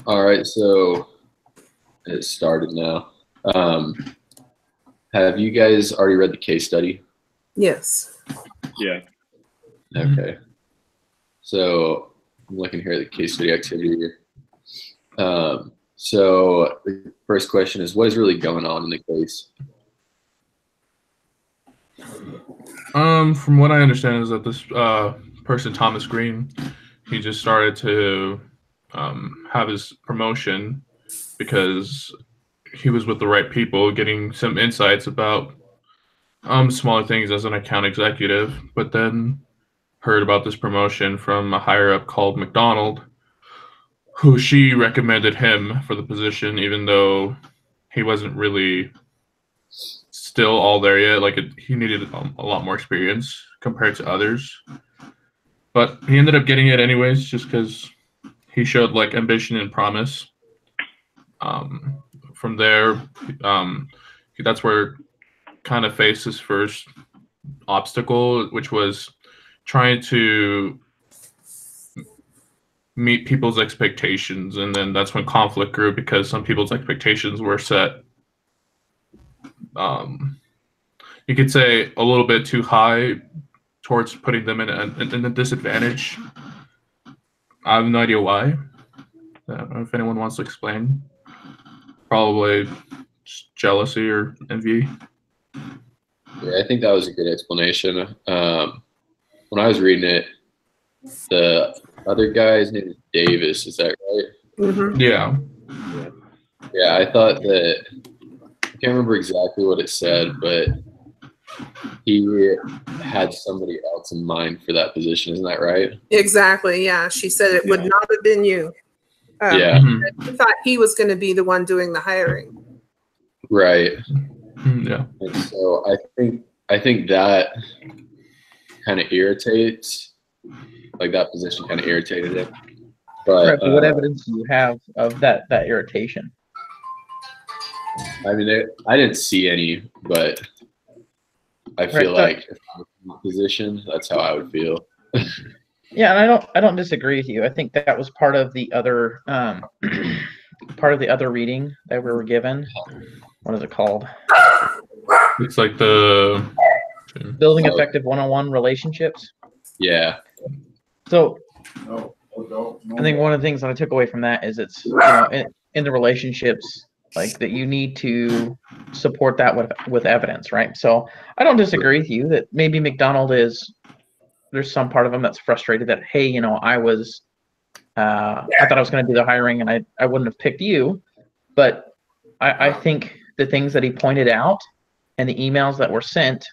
All right, so it started now. Have you guys already read the case study? Yes. Yeah. Okay. So I'm looking here at the case study activity here. So the first question is, what is really going on in the case? From what I understand is that this person, Thomas Green, he just started to have his promotion because he was with the right people, getting some insights about smaller things as an account executive, but then heard about this promotion from a higher up called McDonald, who she recommended him for the position, even though he wasn't really still all there yet. Like he needed a lot more experience compared to others, but he ended up getting it anyways, just because he showed like ambition and promise. From there, that's where kind of faced his first obstacle, which was trying to meet people's expectations, and then that's when conflict grew because some people's expectations were set. You could say a little bit too high towards putting them in a disadvantage. I have no idea why. I don't know if anyone wants to explain. Probably just jealousy or envy. Yeah, I think that was a good explanation. When I was reading it, the other guy's name is Davis. Is that right? Mm-hmm. Yeah. Yeah, I thought that, I can't remember exactly what it said, but he had somebody else in mind for that position. Isn't that right? Exactly. Yeah. She said it would not have been you. Yeah. She thought he was going to be the one doing the hiring. Right. Yeah. And so I think that kind of irritates, like that position kind of irritated him. But, what evidence do you have of that irritation? I mean, I didn't see any, but I feel like if I was in that position, that's how I would feel. Yeah, and I don't disagree with you. I think that was part of the other reading that we were given. What is it called? It's like the Building Effective One-on-One Relationships. Yeah. So I think one of the things that I took away from that is it's, in the relationships, like that you need to support that with evidence, right? So I don't disagree with you that maybe McDonald there's some part of him that's frustrated that, hey, I thought I was going to do the hiring and I wouldn't have picked you. But I think the things that he pointed out and the emails that were sent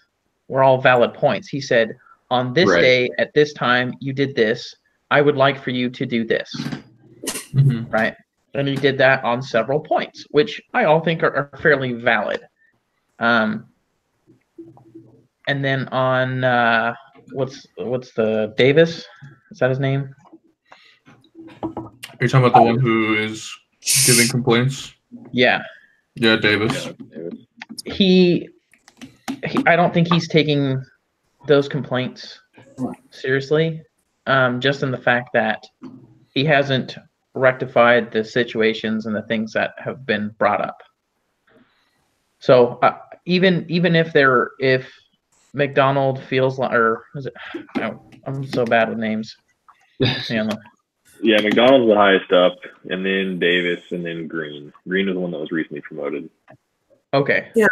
were all valid points. He said, on this day at this time, you did this. I would like for you to do this. Mm-hmm. Right. And he did that on several points, which I all think are fairly valid. And then on what's the Davis? Is that his name? You're talking about the one who is giving complaints? Yeah. Yeah, Davis. He I don't think he's taking those complaints seriously. Just in the fact that he hasn't rectified the situations and the things that have been brought up. So even if McDonald feels like, or is it? I'm so bad with names. Yeah, McDonald's the highest up, and then Davis, and then Green. Green is the one that was recently promoted. Okay. Yeah.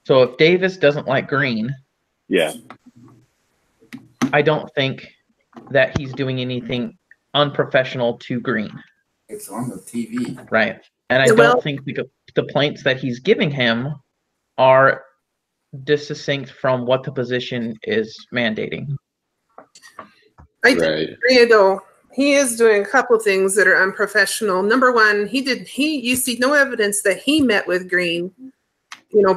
So if Davis doesn't like Green, yeah, I don't think that he's doing anything unprofessional to Green. It's on the TV. Right. And I don't think the complaints that he's giving him are distinct from what the position is mandating. I agree, though. He is doing a couple of things that are unprofessional. Number one, you see no evidence that he met with Green,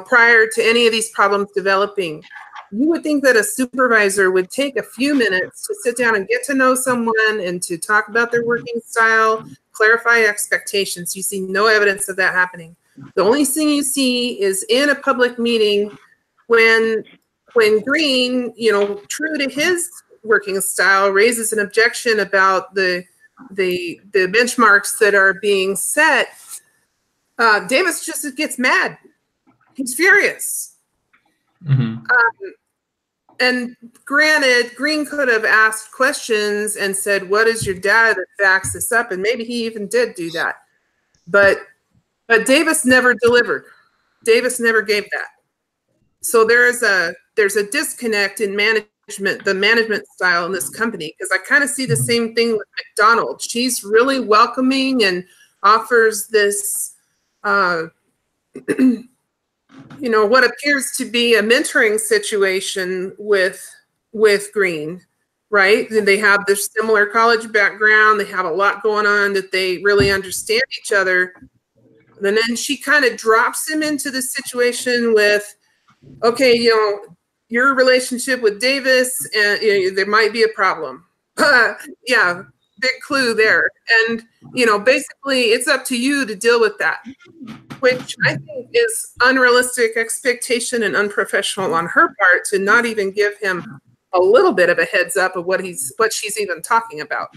prior to any of these problems developing. You would think that a supervisor would take a few minutes to sit down and get to know someone and to talk about their working style, clarify expectations. You see no evidence of that happening. The only thing you see is in a public meeting when Green, true to his working style, raises an objection about the benchmarks that are being set, Davis just gets mad. He's furious. Mm-hmm. And granted, Green could have asked questions and said, "What is your data that backs this up?" And maybe he even did do that. But Davis never delivered. Davis never gave that. So there's a disconnect in management, the management style in this company, because I kind of see the same thing with McDonald's. She's really welcoming and offers this, what appears to be a mentoring situation with Green, right? They have this similar college background. They have a lot going on that they really understand each other. And then she kind of drops him into the situation with, okay, your relationship with Davis, and there might be a problem. Yeah, big clue there. And, basically it's up to you to deal with that, which I think is unrealistic expectation and unprofessional on her part to not even give him a little bit of a heads up of what she's even talking about.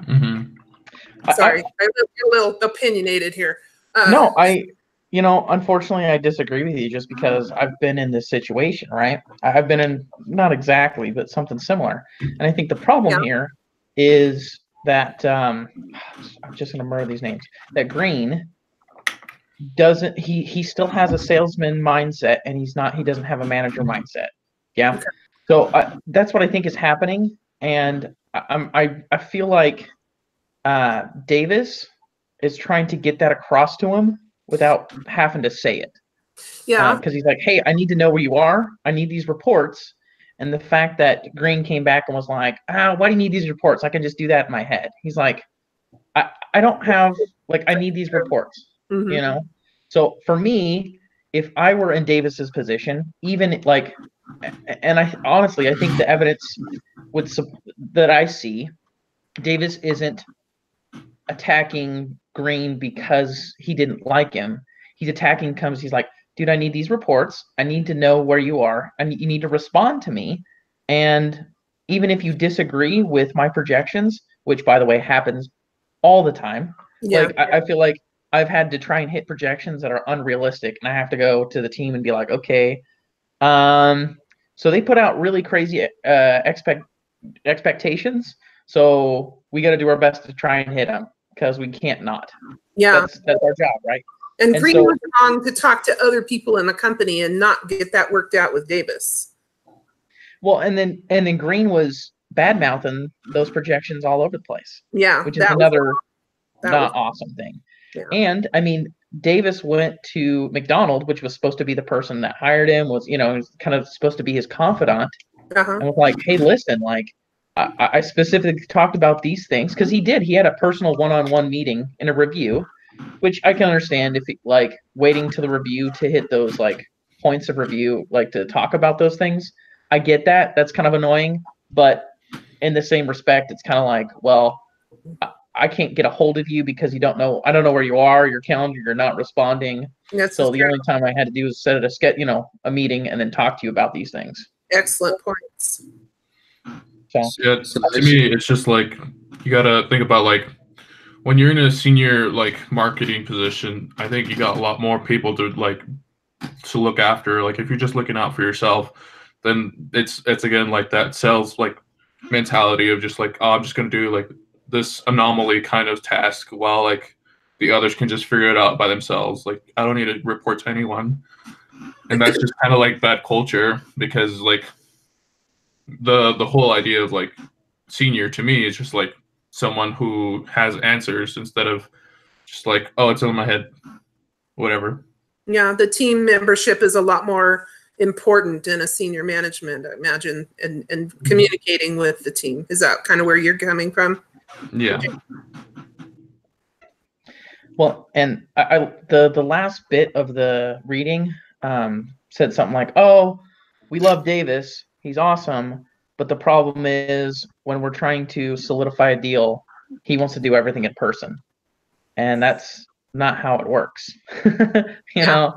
Mm-hmm. Sorry, I'm a little opinionated here. No, unfortunately, I disagree with you just because I've been in this situation, right? I've been in, not exactly, but something similar. And I think the problem here is that, I'm just going to murder these names, that Green doesn't, he still has a salesman mindset, and he doesn't have a manager mindset. Yeah. Okay. So that's what I think is happening. And I feel like Davis is trying to get that across to him without having to say it. Yeah. Because he's like, hey, I need to know where you are. I need these reports. And the fact that Green came back and was like, why do you need these reports? I can just do that in my head. He's like, I don't have, I need these reports, mm-hmm. So for me, if I were in Davis's position, even and I honestly, I think the evidence that I see, Davis isn't attacking Green because he didn't like him. He's attacking because he's like, dude, I need these reports. I need to know where you are. You need to respond to me. And even if you disagree with my projections, which by the way happens all the time, I feel like I've had to try and hit projections that are unrealistic, and I have to go to the team and be like, okay, so they put out really crazy expectations. So we got to do our best to try and hit them because we can't not. Yeah, that's our job, right? And Green was wrong to talk to other people in the company and not get that worked out with Davis. Well, and then Green was bad mouthing those projections all over the place. Yeah, which is another not awesome thing. Yeah. And I mean, Davis went to McDonald, which was supposed to be the person that hired him, was kind of supposed to be his confidant, and was like, hey, listen, I specifically talked about these things because he had a personal one-on-one meeting in a review, which I can understand if waiting to the review to hit those points of review, to talk about those things. I get that. That's kind of annoying, but in the same respect, it's kind of like, well, I can't get a hold of you because I don't know where you are, your calendar, you're not responding. So the only time I had to do was set a meeting and then talk to you about these things. Excellent points. Yeah, to me, it's just you gotta think about when you're in a senior marketing position. I think you got a lot more people to look after. If you're just looking out for yourself, then it's again that sales mentality of just oh, I'm just gonna do this anomaly kind of task while the others can just figure it out by themselves. I don't need to report to anyone, and that's just kind of bad culture because the whole idea of senior to me is just someone who has answers instead of just oh, it's in my head, whatever. Yeah, the team membership is a lot more important in a senior management, I imagine, and communicating with the team. Is that kind of where you're coming from? Yeah. Okay. Well, and the last bit of the reading said something like, "Oh, we love Davis. He's awesome. But the problem is when we're trying to solidify a deal, he wants to do everything in person. And that's not how it works." you know?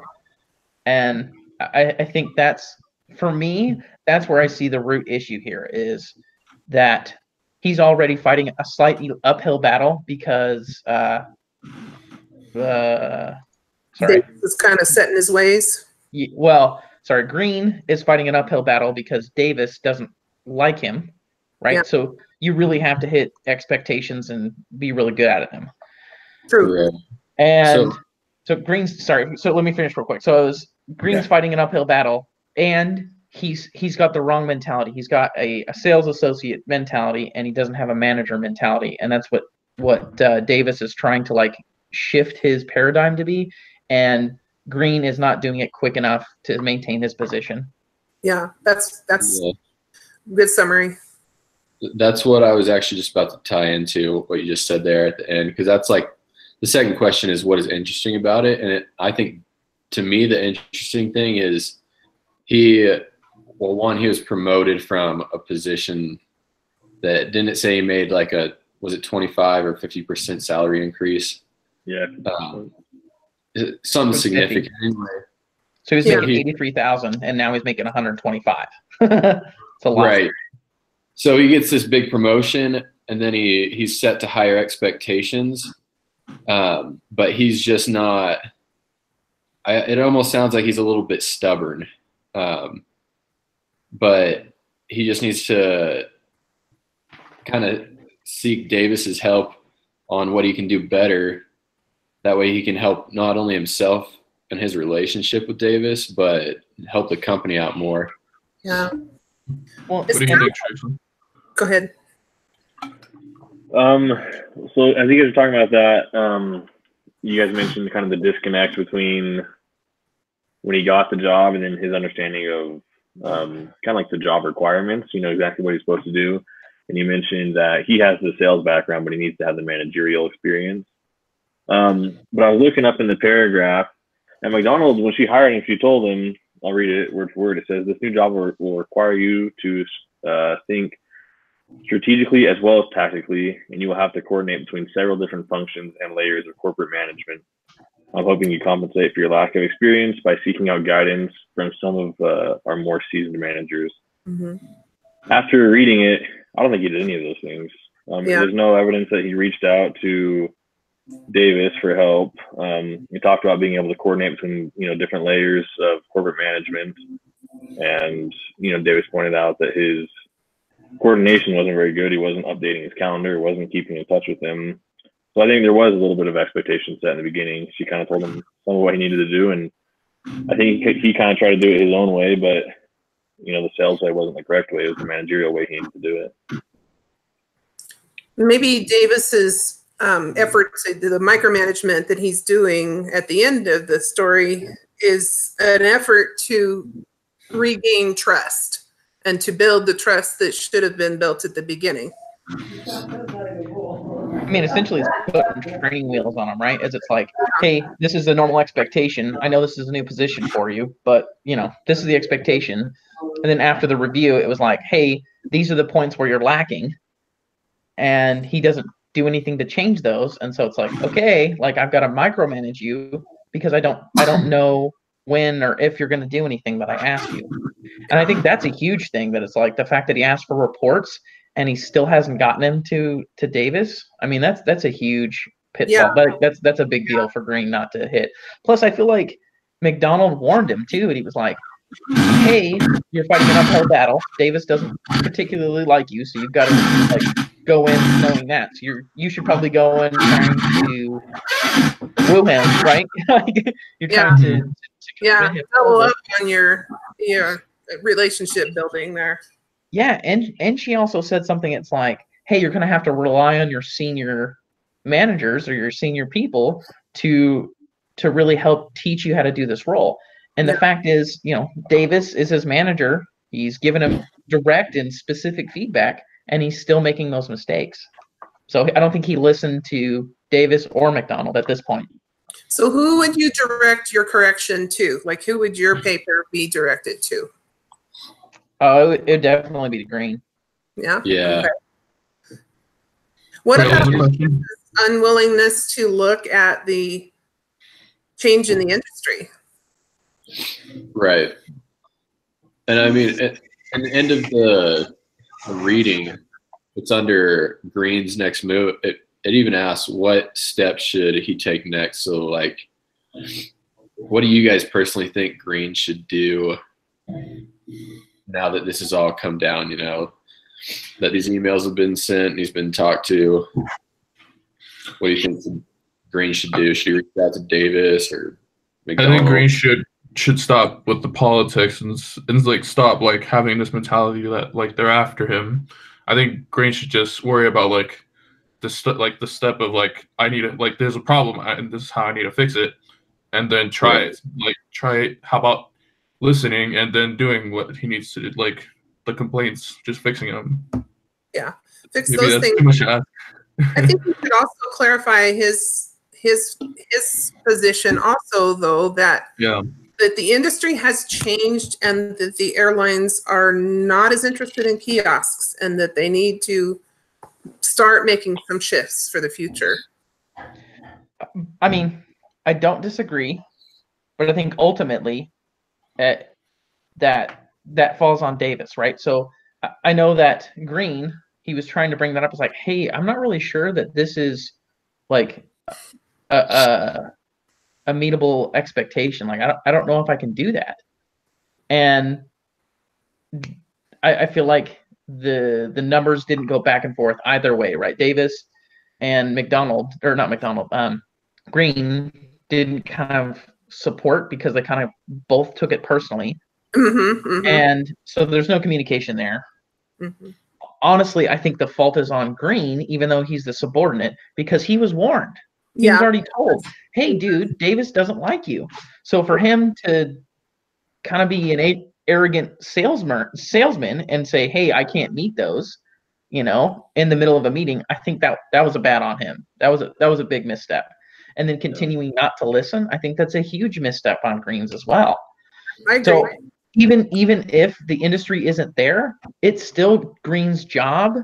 And I think that's, for me, that's where I see the root issue here is that he's already fighting a slightly uphill battle because sorry. Davis is kind of set in his ways. Well, sorry, Green is fighting an uphill battle because Davis doesn't like him, right? Yeah. So you really have to hit expectations and be really good at them. True. Right. And so Green's sorry. So let me finish real quick. So Green's fighting an uphill battle, and he's got the wrong mentality. He's got a sales associate mentality, and he doesn't have a manager mentality. And that's what Davis is trying to like shift his paradigm to be. And Green is not doing it quick enough to maintain his position. Yeah, that's good summary. That's what I was actually just about to tie into what you just said there at the end, because that's like the second question is what is interesting about it. And I think to me, the interesting thing is he was promoted from a position that didn't say he made like was it 25 or 50% salary increase? Yeah. Something significant anyway. So he's making 83,000 and now he's making 125. It's a lot. Right. So he gets this big promotion and then he's set to higher expectations. But he's just not, it almost sounds like he's a little bit stubborn. But he just needs to kind of seek Davis's help on what he can do better. That way he can help not only himself and his relationship with Davis, but help the company out more. Yeah. Well, what do you think, Tracy? Go ahead. So I think you were talking about that. You guys mentioned kind of the disconnect between when he got the job and then his understanding of kind of like the job requirements, exactly what he's supposed to do. And you mentioned that he has the sales background, but he needs to have the managerial experience. But I was looking up in the paragraph, and McDonald's, when she hired him, she told him, I'll read it word for word. It says, this new job will require you to think strategically as well as tactically, and you will have to coordinate between several different functions and layers of corporate management. I'm hoping you compensate for your lack of experience by seeking out guidance from some of our more seasoned managers. Mm-hmm. After reading it, I don't think he did any of those things. There's no evidence that he reached out to Davis for help. We talked about being able to coordinate between different layers of corporate management, and Davis pointed out that his coordination wasn't very good. He wasn't updating his calendar, wasn't keeping in touch with him. So I think there was a little bit of expectation set in the beginning. She kind of told him some of what he needed to do, and I think he kind of tried to do it his own way, but the sales way wasn't the correct way. It was the managerial way he needed to do it. Maybe Davis's efforts, the micromanagement that he's doing at the end of the story, is an effort to regain trust and to build the trust that should have been built at the beginning. I mean, essentially, it's putting training wheels on them, right? As it's like, hey, this is the normal expectation. I know this is a new position for you, but this is the expectation. And then after the review, it was like, hey, these are the points where you're lacking, and he doesn't do anything to change those. And so it's like, okay, like I've got to micromanage you because I don't know when or if you're going to do anything that I ask you. And I think that's a huge thing, that it's like the fact that he asked for reports and he still hasn't gotten him to Davis. I mean, that's a huge pitfall. But that's a big deal for Green not to hit. Plus, I feel like McDonald warned him too, and he was like, hey, you're fighting an uphill battle. Davis doesn't particularly like you, so you've got to like go in knowing that. So you should probably go in trying to woo him, right? You're trying to double up on your relationship building there. Yeah, and she also said something. It's like, hey, you're going to have to rely on your senior managers or your senior people to really help teach you how to do this role. And the fact is, Davis is his manager. He's given him direct and specific feedback, and he's still making those mistakes. So I don't think he listened to Davis or McDonald at this point. So who would you direct your correction to? Like, who would your paper be directed to? It would definitely be to Green. Yeah? Yeah. Okay. What about unwillingness to look at the change in the industry? Right. And I mean, at the end of the reading, it's under Green's next move. It even asks what steps should he take next. So like, what do you guys personally think Green should do now that this has all come down? You know, that these emails have been sent and he's been talked to. What do you think Green should do? Should he reach out to Davis or McDonald? I think Green should stop with the politics and like stop like having this mentality that like they're after him. I think Green should just worry about like the step of like I need to like there's a problem and this is how I need to fix it, and then try it. Like try it. How about listening and then doing what he needs to do, like the complaints, just fixing them. Yeah, fix Maybe those that's things. too much to ask. I think we should also clarify his position also, though, that the industry has changed and that the airlines are not as interested in kiosks and that they need to start making some shifts for the future. I mean, I don't disagree, but I think ultimately that falls on Davis, right? So I know that Green, he was trying to bring that up. It's like, hey, I'm not really sure that this is like a meetable expectation. Like, I don't know if I can do that. And I feel like the numbers didn't go back and forth either way, right? Davis and Green didn't kind of support because they kind of both took it personally. And so there's no communication there. Honestly, I think the fault is on Green, even though he's the subordinate, because he was warned. He was already told, hey, dude, Davis doesn't like you. So for him to kind of be an arrogant salesman and say, hey, I can't meet those, you know, in the middle of a meeting, I think that was a bad on him. That was a big misstep. And then continuing not to listen, I think that's a huge misstep on Green's as well. I agree. So even if the industry isn't there, it's still Green's job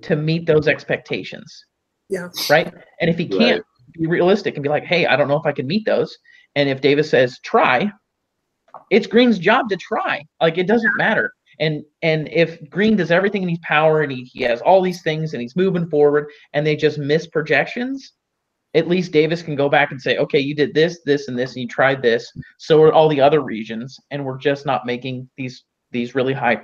to meet those expectations. Yeah. Right. And if he can't be realistic and be like, hey, I don't know if I can meet those. And if Davis says try, it's Green's job to try. Like, it doesn't matter. And if Green does everything in his power and he has all these things and he's moving forward and they just miss projections, at least Davis can go back and say, okay, you did this, this, and this, and you tried this. So are all the other regions, and we're just not making these really high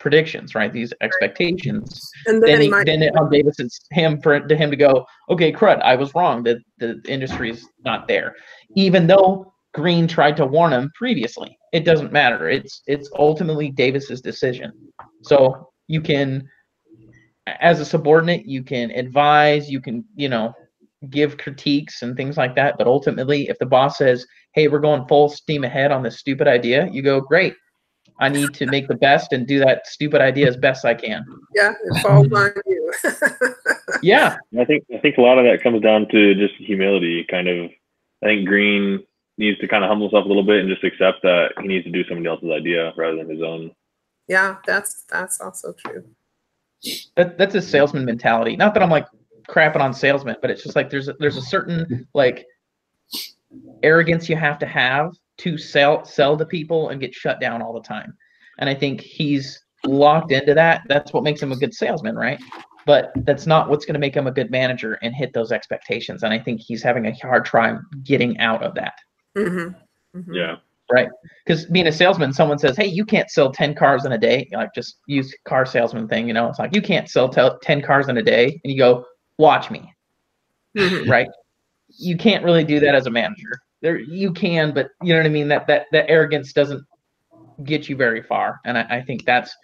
predictions, right? These expectations. And then on Davis, it's to him to go, okay, crud, I was wrong. The industry's not there, even though Green tried to warn him previously. It doesn't matter. It's ultimately Davis's decision. So you can, as a subordinate, you can advise, you can, you know, give critiques and things like that. But ultimately, if the boss says, hey, we're going full steam ahead on this stupid idea, you go, great. I need to make the best and do that stupid idea as best I can. Yeah, it falls on you. Yeah. I think a lot of that comes down to just humility. Kind of, I think Green needs to kind of humble himself a little bit and just accept that he needs to do somebody else's idea rather than his own. Yeah, that's also true. That's a salesman mentality. Not that I'm like crapping on salesmen, but it's just like there's a certain like arrogance you have to sell to people and get shut down all the time. And I think he's locked into that. That's what makes him a good salesman, right? But that's not what's going to make him a good manager and hit those expectations. And I think he's having a hard time getting out of that. Yeah. Right. Because being a salesman, someone says, hey, you can't sell 10 cars in a day. Like, just use car salesman thing, you know, it's like, you can't sell 10 cars in a day. And you go, watch me. Right. You can't really do that as a manager. You can, but you know what I mean? That arrogance doesn't get you very far. And I think that's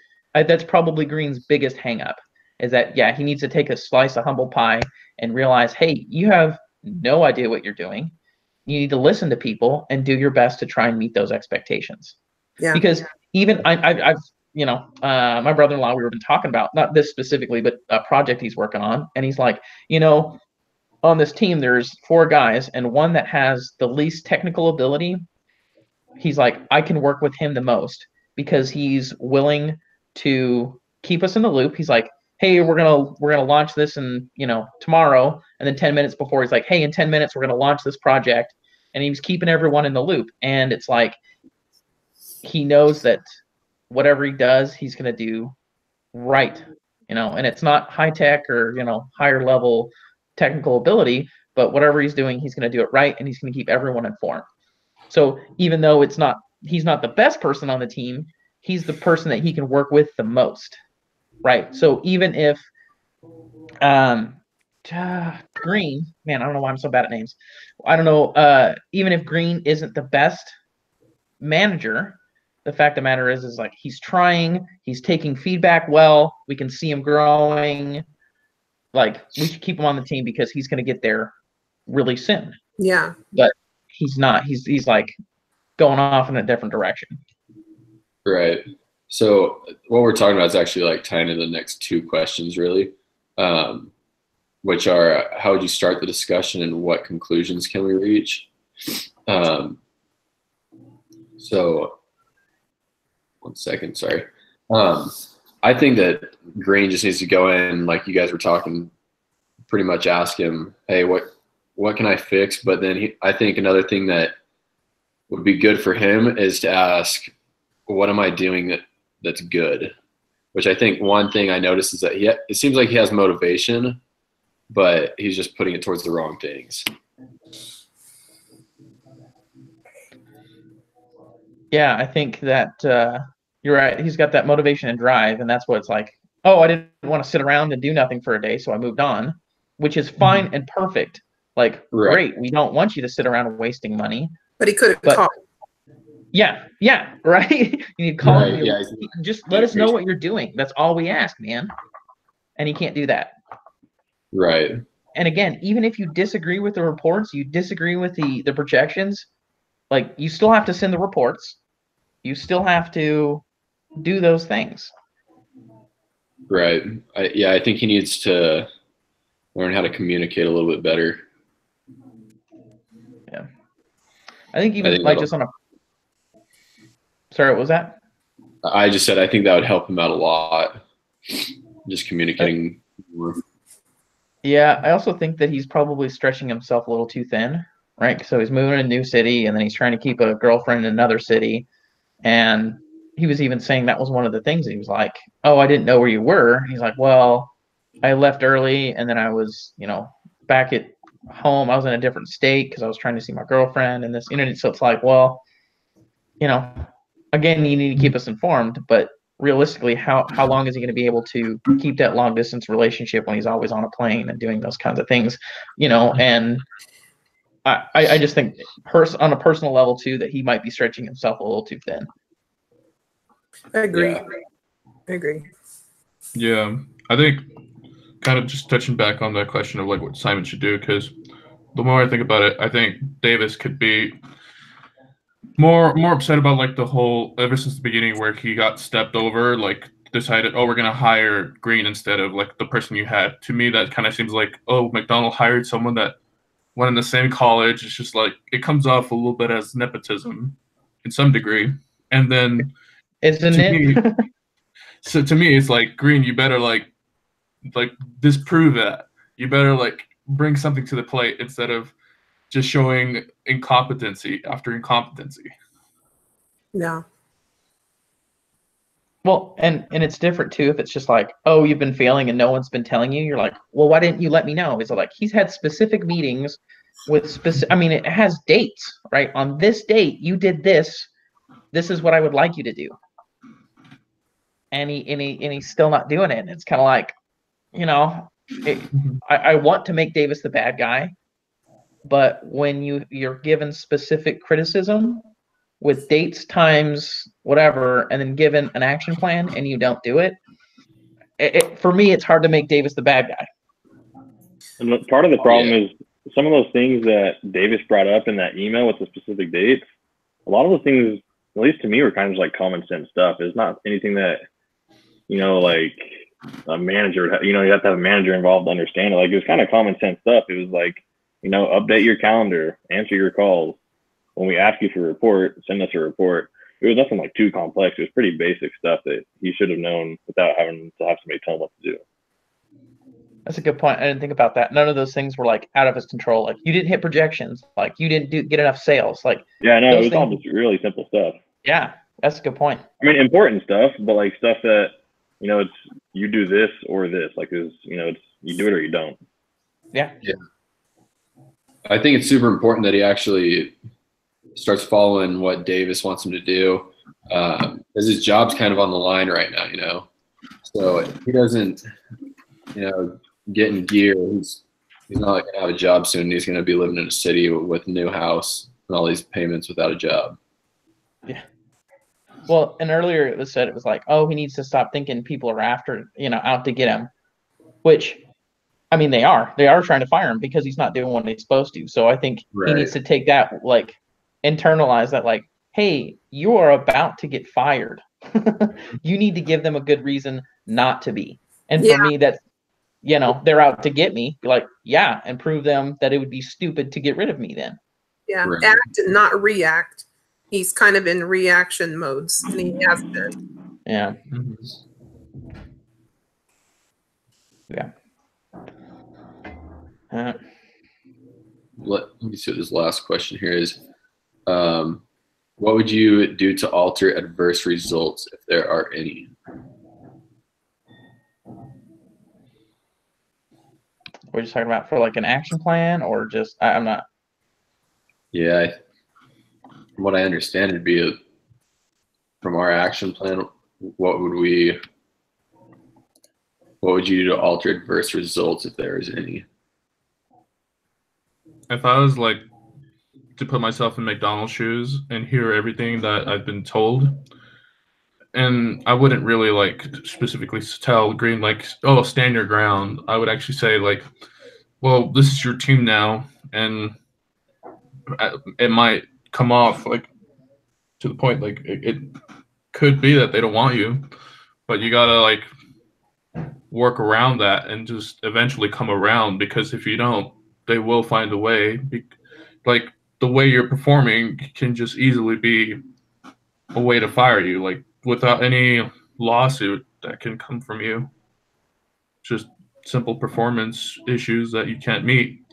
probably Green's biggest hang up, is that, yeah, he needs to take a slice of humble pie and realize, hey, you have no idea what you're doing. You need to listen to people and do your best to try and meet those expectations. Yeah. Because even I've you know, my brother-in-law, we've been talking about, not this specifically, but a project he's working on. And he's like, you know, on this team, there's 4 guys, and one that has the least technical ability. He's like, I can work with him the most because he's willing to keep us in the loop. He's like, hey, we're gonna launch this in, you know, tomorrow. And then 10 minutes before, he's like, hey, in 10 minutes, we're gonna launch this project. And he was keeping everyone in the loop. And it's like, he knows that whatever he does, he's gonna do right and it's not high tech or, higher level technical ability, but whatever he's doing, he's going to do it right, and he's going to keep everyone informed. So even though he's not the best person on the team, he's the person that he can work with the most, right? So even if Green, man, I don't know why I'm so bad at names. I don't know. Even if Green isn't the best manager, the fact of the matter is like he's trying, he's taking feedback well. We can see him growing. Like, we should keep him on the team because he's going to get there really soon. Yeah. But he's not. He's like going off in a different direction. Right. So what we're talking about is actually like tying into the next two questions, really, which are how would you start the discussion and what conclusions can we reach? So one second, sorry. I think that Green just needs to go in, like you guys were talking, pretty much ask him, hey, what can I fix? But then I think another thing that would be good for him is to ask, what am I doing that's good? Which I think one thing I noticed is that it seems like he has motivation, but he's just putting it towards the wrong things. Yeah, I think that you're right. He's got that motivation and drive, and that's what it's like. Oh, I didn't want to sit around and do nothing for a day, so I moved on, which is fine and perfect. Like, great. We don't want you to sit around wasting money. But he could have called. Yeah, right? You need to call him. Yeah, just let us know what you're doing. That's all we ask, man. And he can't do that. Right. And again, even if you disagree with the reports, you disagree with the projections, like, you still have to send the reports. You still have to do those things. Right. I think he needs to learn how to communicate a little bit better. Yeah. I think like just on a – sorry, what was that? I just said I think that would help him out a lot, just communicating more. Yeah, I also think that he's probably stretching himself a little too thin, right? So he's moving to a new city, and then he's trying to keep a girlfriend in another city. And he was even saying that was one of the things. He was like, oh, I didn't know where you were. He's like, well, I left early, and then I was, back at home. I was in a different state because I was trying to see my girlfriend and this. So it's like, well, again, you need to keep us informed, but realistically, how long is he going to be able to keep that long distance relationship when he's always on a plane and doing those kinds of things, and I just think on a personal level too, that he might be stretching himself a little too thin. I agree. Yeah. I agree. Yeah, I think kind of just touching back on that question of like what Simon should do, because the more I think about it, I think Davis could be more upset about like the whole ever since the beginning where he got stepped over, like decided, oh, we're gonna hire Green instead of like the person you had. To me, that kind of seems like, oh, McDonald hired someone that went in the same college. It's just like it comes off a little bit as nepotism in some degree. And then isn't it? So to me, it's like, Green, you better like disprove that. You better like bring something to the plate instead of just showing incompetency after incompetency. Yeah. Well, and it's different too if it's just like, oh, you've been failing and no one's been telling you. You're like, well, why didn't you let me know? Is it like he's had specific meetings with specific? I mean, it has dates, right? On this date, you did this. This is what I would like you to do. And he's still not doing it. And it's kind of like, I want to make Davis the bad guy, but when you're given specific criticism with dates, times, whatever, and then given an action plan and you don't do it, for me, it's hard to make Davis the bad guy. And part of the problem is some of those things that Davis brought up in that email with the specific dates, a lot of those things, at least to me, were kind of just like common sense stuff. It's not anything that, like a manager, you have to have a manager involved to understand it. Like, it was kind of common sense stuff. It was like, update your calendar, answer your calls. When we ask you for a report, send us a report. It was nothing like too complex. It was pretty basic stuff that he should have known without having to have somebody tell him what to do. That's a good point. I didn't think about that. None of those things were like out of his control. Like, you didn't hit projections. Like, you didn't get enough sales. Like, yeah, no, it was all just really simple stuff. Yeah, that's a good point. I mean, important stuff, but like stuff that, it's you do this or this. Like, it's you do it or you don't. Yeah. Yeah. I think it's super important that he actually starts following what Davis wants him to do, because his job's kind of on the line right now, So if he doesn't, get in gear, he's not going to have a job soon. He's going to be living in a city with a new house and all these payments without a job. Yeah. Well, and earlier it was said, it was like, oh, he needs to stop thinking people are after, out to get him, which, I mean, they are trying to fire him because he's not doing what he's supposed to. So I think he needs to take that, like, internalize that, like, hey, you are about to get fired. You need to give them a good reason not to be. And for me, that's, they're out to get me, like, yeah, and prove them that it would be stupid to get rid of me then. Yeah, act and not react. He's kind of in reaction modes, and he has been. Yeah. Yeah. Let me see what this last question here is. What would you do to alter adverse results if there are any? We're just talking about for like an action plan, or just I'm not. Yeah, from what I understand, it'd be from our action plan. What would you do to alter adverse results if there is any? If I was like to put myself in McDonald's shoes and hear everything that I've been told, and I wouldn't really like specifically tell Green like, oh, stand your ground. I would actually say like, well, this is your team now, and it might come off like to the point like it could be that they don't want you, but you gotta like work around that and just eventually come around, because if you don't, they will find a way. Like the way you're performing can just easily be a way to fire you, like without any lawsuit that can come from you. Just simple performance issues that you can't meet.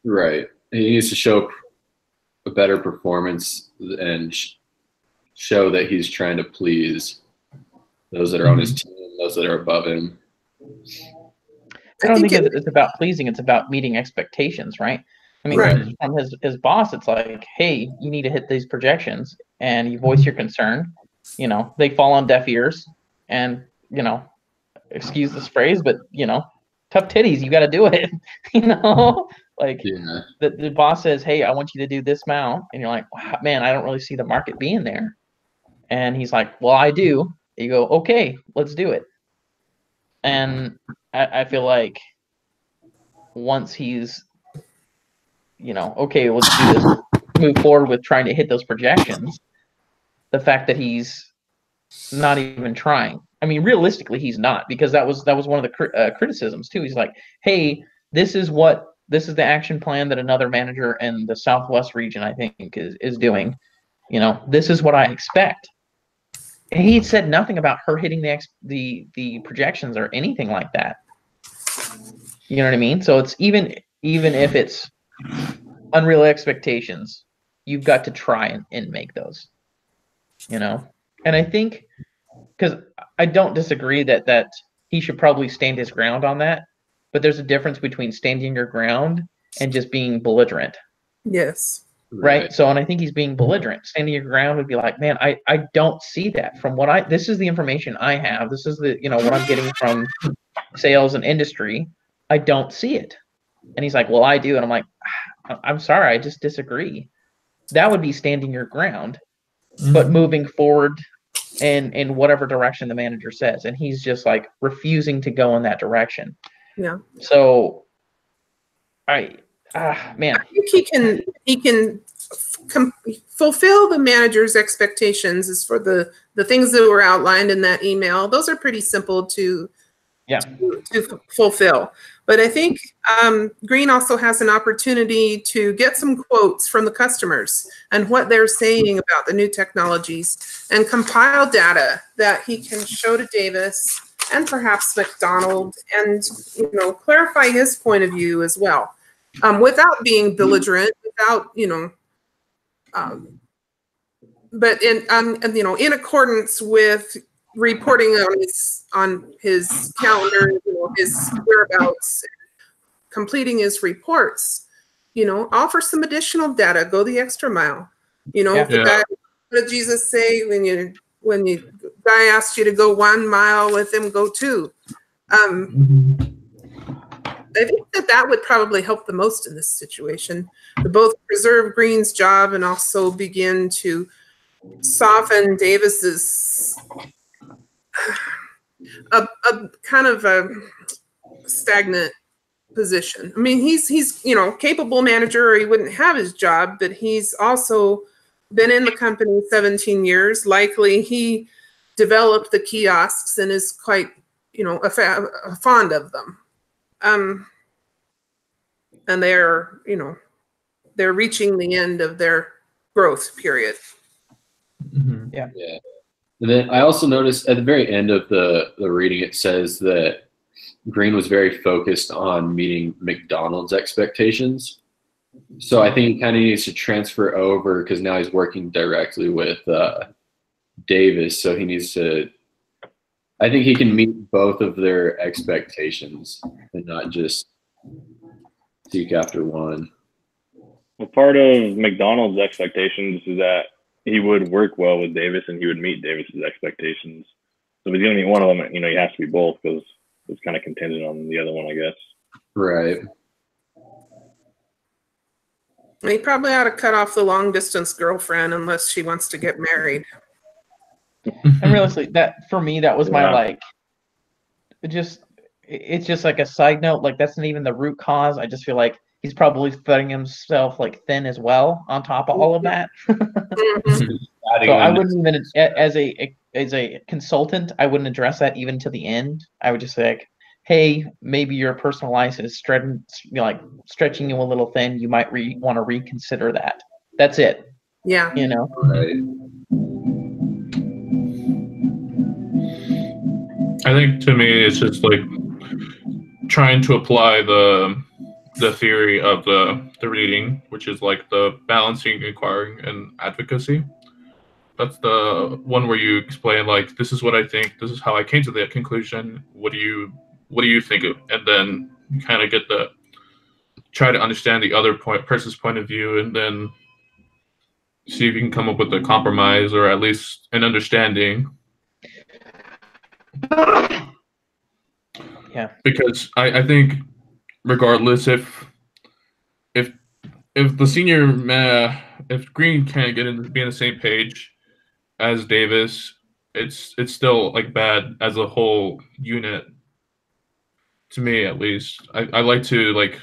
Right. He needs to show a better performance and show that he's trying to please those that are on his team, those that are above him. I don't think it's about pleasing. It's about meeting expectations, right? I mean, from his boss, it's like, hey, you need to hit these projections, and you voice your concern. They fall on deaf ears, and excuse this phrase, but tough titties, you got to do it. Like the boss says, hey, I want you to do this amount, and you're like, wow, man, I don't really see the market being there. And he's like, well, I do. You go, okay, let's do it. And I feel like once he's, okay, let's do this, move forward with trying to hit those projections, the fact that he's not even trying. I mean, realistically, he's not, because that was one of the criticisms too. He's like, hey, this is the action plan that another manager in the Southwest region, I think, is doing. This is what I expect. And he said nothing about her hitting the projections or anything like that. You know what I mean? So it's even if it's unreal expectations, you've got to try and make those. And I think, because I don't disagree that he should probably stand his ground on that, but there's a difference between standing your ground and just being belligerent. Yes. Right. So, and I think he's being belligerent. Standing your ground would be like, man, I don't see that from this is the information I have. This is the, what I'm getting from sales and industry. I don't see it. And he's like, well, I do. And I'm like, I'm sorry, I just disagree. That would be standing your ground, but moving forward in whatever direction the manager says. And he's just like refusing to go in that direction. Yeah. So man, I think he can fulfill the manager's expectations as for the things that were outlined in that email. Those are pretty simple to fulfill. But I think Green also has an opportunity to get some quotes from the customers and what they're saying about the new technologies, and compile data that he can show to Davis and perhaps McDonald, and clarify his point of view as well, without being belligerent, without but in accordance with reporting on his calendar, his whereabouts, completing his reports. Offer some additional data. Go the extra mile. What did Jesus say when the guy asked you to go 1 mile with him? Go 2. I think that would probably help the most in this situation, to both preserve Green's job and also begin to soften Davis's a kind of a stagnant position. I mean, he's capable manager, or he wouldn't have his job, but he's also been in the company 17 years. Likely he developed the kiosks and is quite, fond of them. And they're reaching the end of their growth period. Yeah. And then I also noticed at the very end of the reading, it says that Green was very focused on meeting McDonald's expectations. So I think he kind of needs to transfer over, because now he's working directly with Davis. So he needs to, I think he can meet both of their expectations and not just seek after one. Well, part of McDonald's expectations is that he would work well with Davis and he would meet Davis's expectations. So if he's going to meet one of them, he has to be both, because it's kind of contingent on the other one, I guess. Right. He probably ought to cut off the long distance girlfriend unless she wants to get married. And realistically, that for me, that was my it's just like a side note. Like, that's not even the root cause. I just feel like he's probably spreading himself thin as well on top of all of that. So I wouldn't even, as a consultant, I wouldn't address that even to the end. I would just say, hey, maybe your personal life is stretching you a little thin. You might want to reconsider that. That's it. Yeah. Right. I think to me, it's just trying to apply the theory of the reading, which is the balancing, inquiring, and advocacy. That's the one where you explain this is what I think, this is how I came to that conclusion. What do you think of? And then kind of try to understand the other person's point of view, and then see if you can come up with a compromise or at least an understanding. Yeah. Because I think regardless, if the senior if Green can't be on the same page as Davis, it's still bad as a whole unit. To me, at least, I like to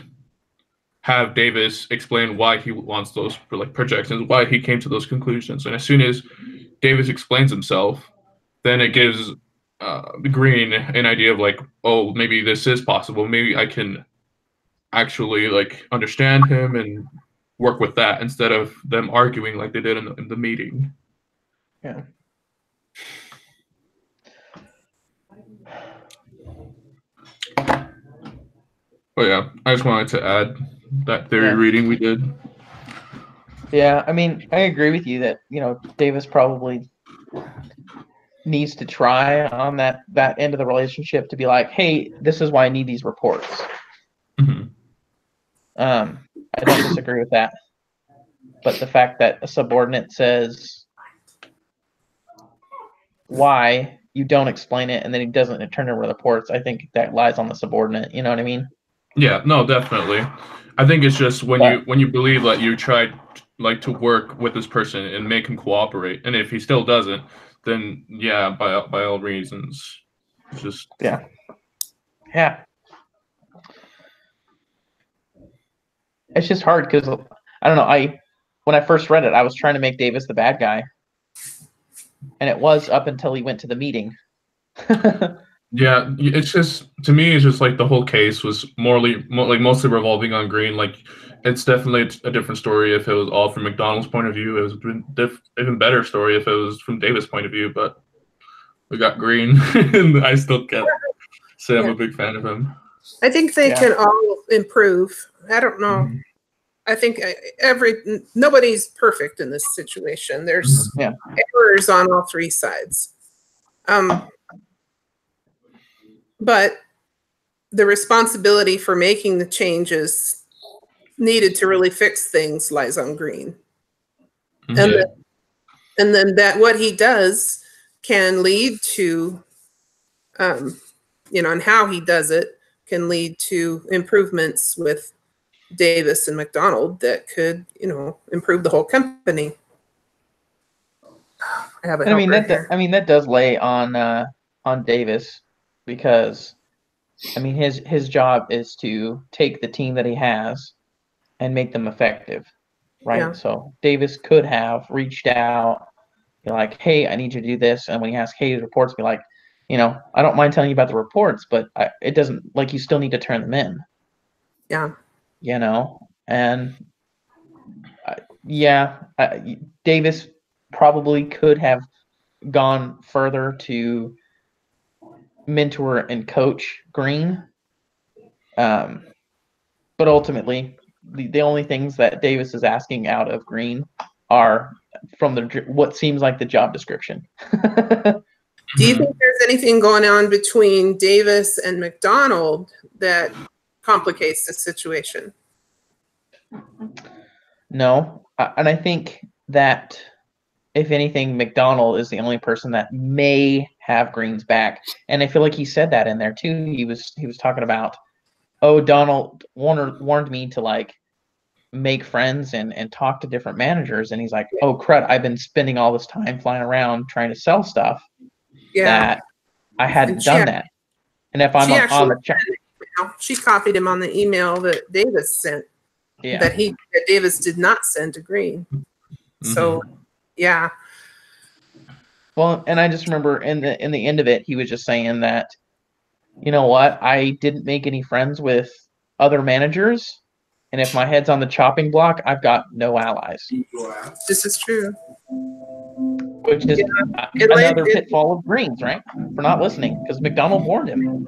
have Davis explain why he wants those projections, why he came to those conclusions, and as soon as Davis explains himself, then it gives Green an idea of oh, maybe this is possible. Maybe I can actually understand him and work with that instead of them arguing like they did in the meeting. Yeah. But yeah, I just wanted to add that theory reading we did. Yeah, I mean, I agree with you that Davis probably needs to try on that end of the relationship to be like, hey, this is why I need these reports. Mm-hmm. I don't disagree with that, but the fact that a subordinate says why you don't explain it and then he doesn't turn over the reports, I think that lies on the subordinate. You know what I mean? Yeah, no, definitely. I think it's just when you believe that you tried to work with this person and make him cooperate, and if he still doesn't, then yeah, by all reasons, it's just yeah. It's just hard because I don't know. When I first read it, I was trying to make Davis the bad guy, and it was up until he went to the meeting. Yeah, it's just, to me, it's just the whole case was mostly revolving on Green. It's definitely a different story if it was all from McDonald's point of view. It was a even better story if it was from Davis' point of view. But we got Green, and I still can't say I'm a big fan of him. I think they can all improve. I don't know. Mm-hmm. I think nobody's perfect in this situation. There's errors on all three sides. But the responsibility for making the changes needed to really fix things lies on Green. Yeah. And then that what he does can lead to, and how he does it can lead to improvements with Davis and McDonald that could, improve the whole company. I have a And I mean helper here. that does lay on Davis, because I mean his job is to take the team that he has and make them effective, right? Yeah. So Davis could have reached out, like, hey, I need you to do this, and when he has Hayes reports, be like, I don't mind telling you about the reports, but it doesn't, like, you still need to turn them in. Yeah. And Davis probably could have gone further to mentor and coach Green. But ultimately, the only things that Davis is asking out of Green are from what seems like the job description. Do you think there's anything going on between Davis and McDonald that complicates the situation? No. And I think that, if anything, McDonald is the only person that may have Green's back. And I feel like he said that in there too. He was talking about, oh, Donald warned me to, like, make friends and talk to different managers. And he's like, oh, crud, I've been spending all this time flying around trying to sell stuff that I hadn't done that. And if I'm on the check, she copied him on the email that Davis sent, that Davis did not send to Green. So, yeah. Well, and I just remember in the end of it, he was just saying that, you know what, I didn't make any friends with other managers, and if my head's on the chopping block, I've got no allies. This is true. Which is another pitfall of Green's, right? For not listening, because McDonald warned him.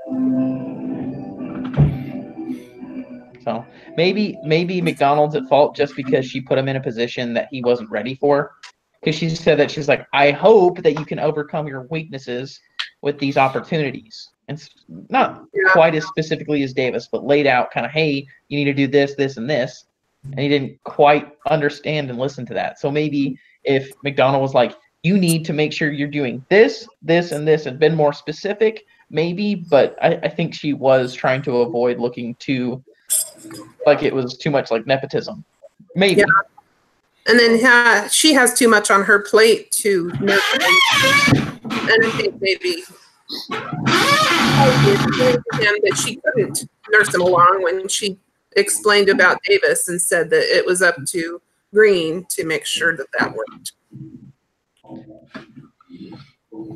So maybe McDonald's at fault just because she put him in a position that he wasn't ready for. Because she said that she's like, I hope that you can overcome your weaknesses with these opportunities. And not quite as specifically as Davis, but laid out kind of, hey, you need to do this, this, and this. And he didn't quite understand and listen to that. So maybe if McDonald was like, you need to make sure you're doing this, this, and this, and been more specific, maybe. But I think she was trying to avoid looking too, like it was too much like nepotism. Maybe. Yeah. And then she has too much on her plate to nurse him. And I think maybe that she couldn't nurse him along when she explained about Davis and said that it was up to Green to make sure that worked.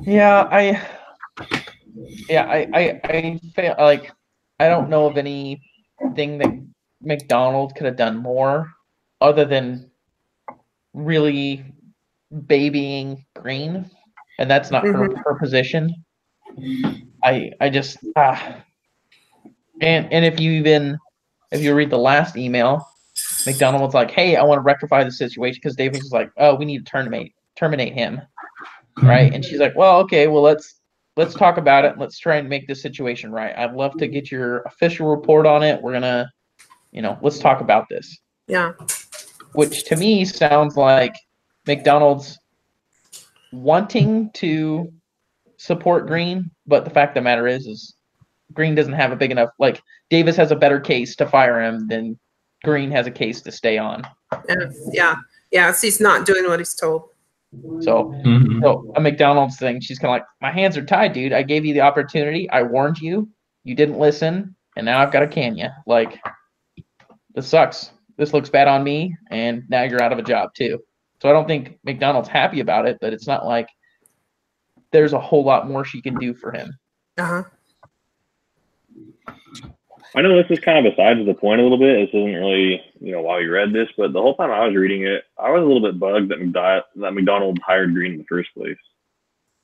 Yeah, I feel like I don't know of anything that McDonald could have done more other than really babying Green, and that's not her position. I just and if you read the last email, McDonald was like, hey, I want to rectify the situation, because Davis was like, oh, we need to terminate him, right? And she's like, well, okay, well, let's talk about it and let's try and make this situation right. I'd love to get your official report on it. We're gonna, let's talk about this. Yeah. Which to me sounds like McDonald's wanting to support Green, but the fact of the matter is Green doesn't have a big enough, like, Davis has a better case to fire him than Green has a case to stay on. Yeah. So he's not doing what he's told. So a McDonald's thing, she's kind of like, my hands are tied, dude. I gave you the opportunity. I warned you. You didn't listen. And now I've got to can you. Like, this sucks. This looks bad on me. And now you're out of a job too. So I don't think McDonald's happy about it, but it's not like there's a whole lot more she can do for him. I know this is kind of besides the point a little bit. This isn't really, why we read this, but the whole time I was reading it, I was a little bit bugged that McDonald hired Green in the first place.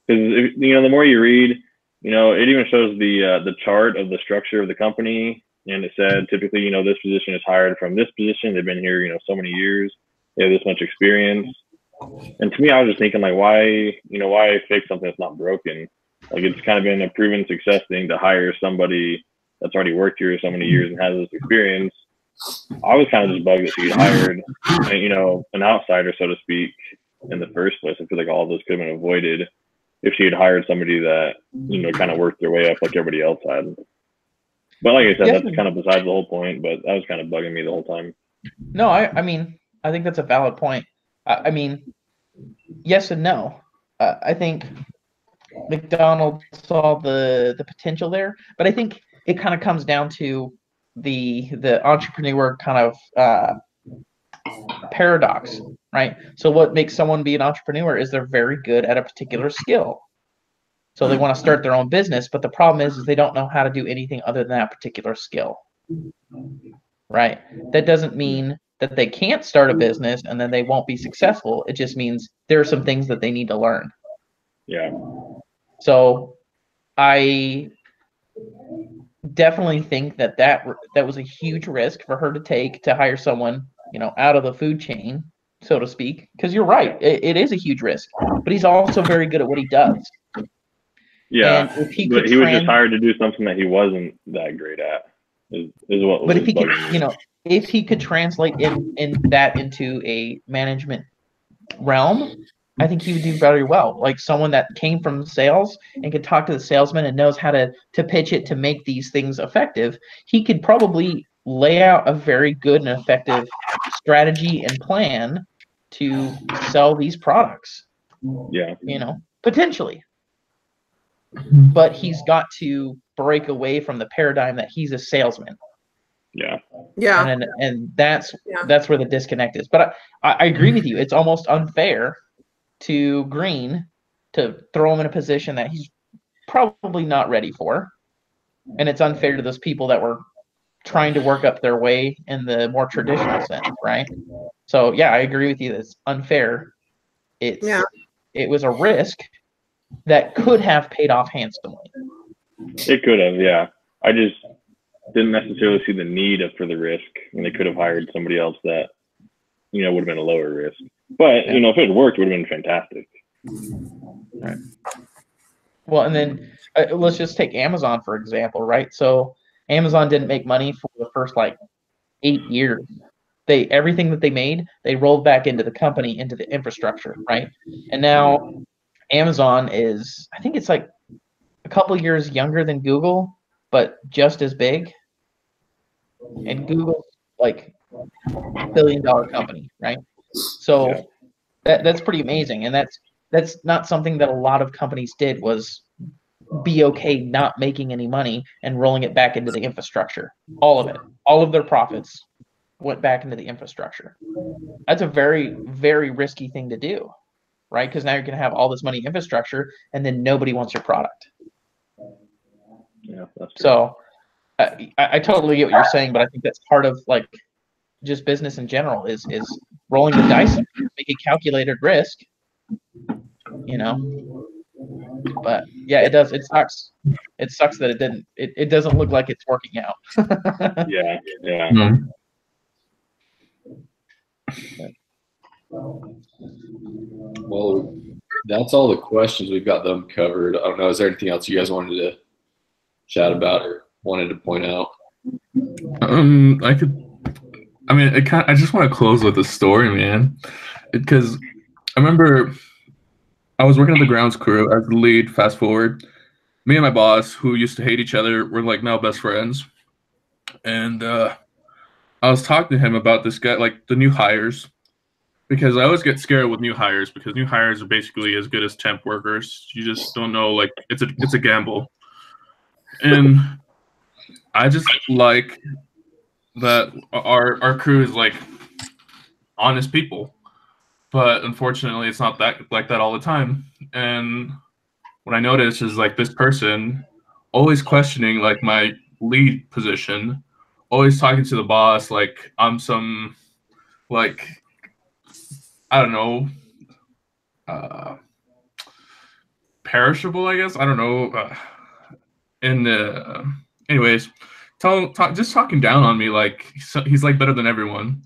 Because, the more you read, it even shows the chart of the structure of the company. And it said, typically, this position is hired from this position. They've been here, so many years. They have this much experience. And to me, I was just thinking, like, why fix something that's not broken? Like it's kind of been a proven success thing to hire somebody that's already worked here so many years and has this experience. I was kind of just bugged that she hired, an outsider, so to speak, in the first place. I feel like all of this could have been avoided if she had hired somebody that, kind of worked their way up like everybody else had. But like I said, that's kind of besides the whole point, but that was kind of bugging me the whole time. No, I mean, I think that's a valid point. I mean, yes and no. I think McDonald saw the potential there, but I think it kind of comes down to the entrepreneur kind of paradox, right? So what makes someone be an entrepreneur is they're very good at a particular skill. So they want to start their own business, but the problem is they don't know how to do anything other than that particular skill, right? That doesn't mean that they can't start a business and then they won't be successful. It just means there are some things that they need to learn. Yeah. So I definitely think that was a huge risk for her to take, to hire someone, out of the food chain, so to speak, because you're right. It is a huge risk, but he's also very good at what he does. Yeah, but he was just hired to do something that he wasn't that great at. Is what. But if he could, if he could translate that into a management realm, I think he would do very well. Like someone that came from sales and could talk to the salesman and knows how to pitch it to make these things effective. He could probably lay out a very good and effective strategy and plan to sell these products. Yeah. Potentially. But he's got to break away from the paradigm that he's a salesman. Yeah. Yeah. And that's where the disconnect is. But I agree with you. It's almost unfair to Green to throw him in a position that he's probably not ready for. And it's unfair to those people that were trying to work up their way in the more traditional sense, right? So yeah, I agree with you. That's unfair. It was a risk that could have paid off handsomely. It could have, yeah. I just didn't necessarily see the need for the risk, and they could have hired somebody else that, would have been a lower risk. But, if it had worked, it would have been fantastic. Right. Well, and then let's just take Amazon, for example, right? So Amazon didn't make money for the first 8 years. Everything that they made, they rolled back into the company, into the infrastructure, right? And now Amazon is, I think it's a couple years younger than Google, but just as big. And Google's $1 billion company, right? So that's pretty amazing. And that's not something that a lot of companies did, was be okay not making any money and rolling it back into the infrastructure. All of it. All of their profits went back into the infrastructure. That's a very, very risky thing to do, right? Because now you're going to have all this money infrastructure and then nobody wants your product. Yeah, that's true. So I totally get what you're saying, but I think that's part of just business in general is rolling the dice, make a calculated risk, But yeah, it does. It sucks. It sucks that it didn't. It doesn't look like it's working out. Yeah. Mm. Well, that's all the questions. We've got them covered. I don't know. Is there anything else you guys wanted to chat about or wanted to point out? I just want to close with a story, man, because I remember I was working at the grounds crew as the lead. Fast forward, me and my boss, who used to hate each other, were now best friends, and I was talking to him about this guy, the new hires, because I always get scared with new hires because new hires are basically as good as temp workers. You just don't know, it's a gamble, and I just like that our crew is honest people, but unfortunately it's not like that all the time. And what I noticed is this person always questioning my lead position, always talking to the boss I'm some I don't know, perishable, I guess. I don't know. Anyways, just talking down on me he's better than everyone.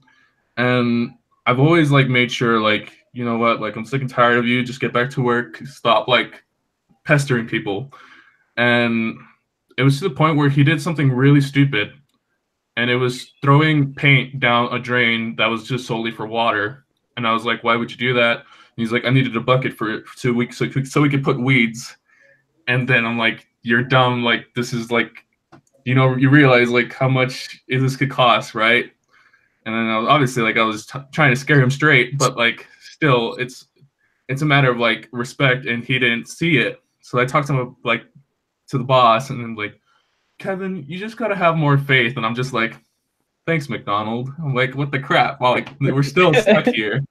And I've always made sure you know what, I'm sick and tired of you. Just get back to work. Stop pestering people. And it was to the point where he did something really stupid, and it was throwing paint down a drain that was just solely for water. And I was like, why would you do that? And he's like, I needed a bucket so we could put weeds. And then I'm like, you're dumb. Like, this is like, you realize like how much this could cost, right? And then I was trying to scare him straight, but like still, it's a matter of like respect, and he didn't see it. So I talked to him like to the boss, and then like, Kevin, you just gotta have more faith. And I'm just like, thanks, McDonald. I'm like, what the crap? Well, like we're still stuck here.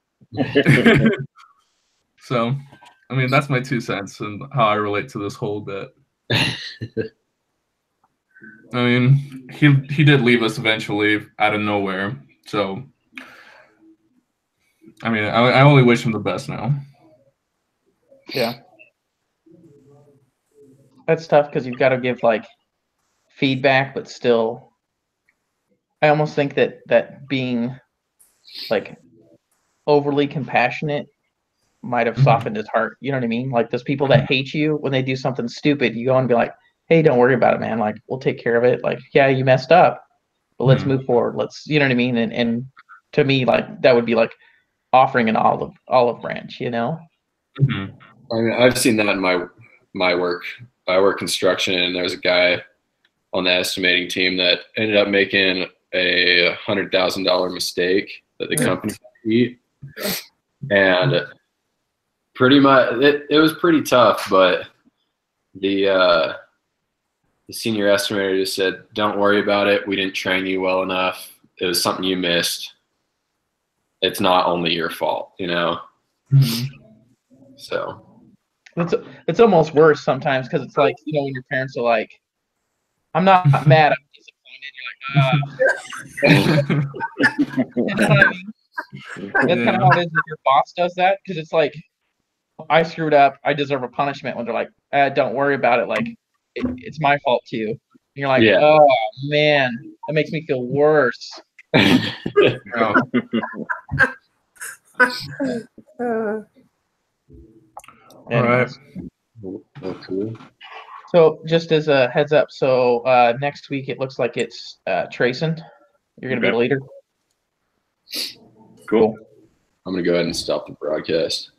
So, I mean, that's my 2 cents and how I relate to this whole bit. I mean, he did leave us eventually out of nowhere. So, I mean, I only wish him the best now. Yeah. That's tough because you've got to give like feedback, but still, I almost think that being like overly compassionate might have softened his heart. You know what I mean? Like those people that hate you when they do something stupid, you go and be like, hey, don't worry about it, man. Like, we'll take care of it. Like, yeah, you messed up, but let's move forward. Let's, you know what I mean? And to me, like, that would be like offering an olive branch, you know? Mm-hmm. I mean, I've seen that in my work. I work construction, and there's a guy on the estimating team that ended up making a $100,000 mistake that the company eat. And pretty much it was pretty tough, but the senior estimator just said, don't worry about it. We didn't train you well enough. It was something you missed. It's not only your fault, you know? Mm-hmm. So it's almost worse sometimes because it's like, you know, when your parents are like, I'm not mad, I'm disappointed. You're like, you know what I mean? That's kind of how it is if your boss does that, because it's like, I screwed up, I deserve a punishment, when they're like, don't worry about it, like it's my fault too. And you're like, oh man, that makes me feel worse. All right. Okay. So just as a heads up, so next week it looks like it's Trayson. You're going to be the leader. Cool. I'm going to go ahead and stop the broadcast.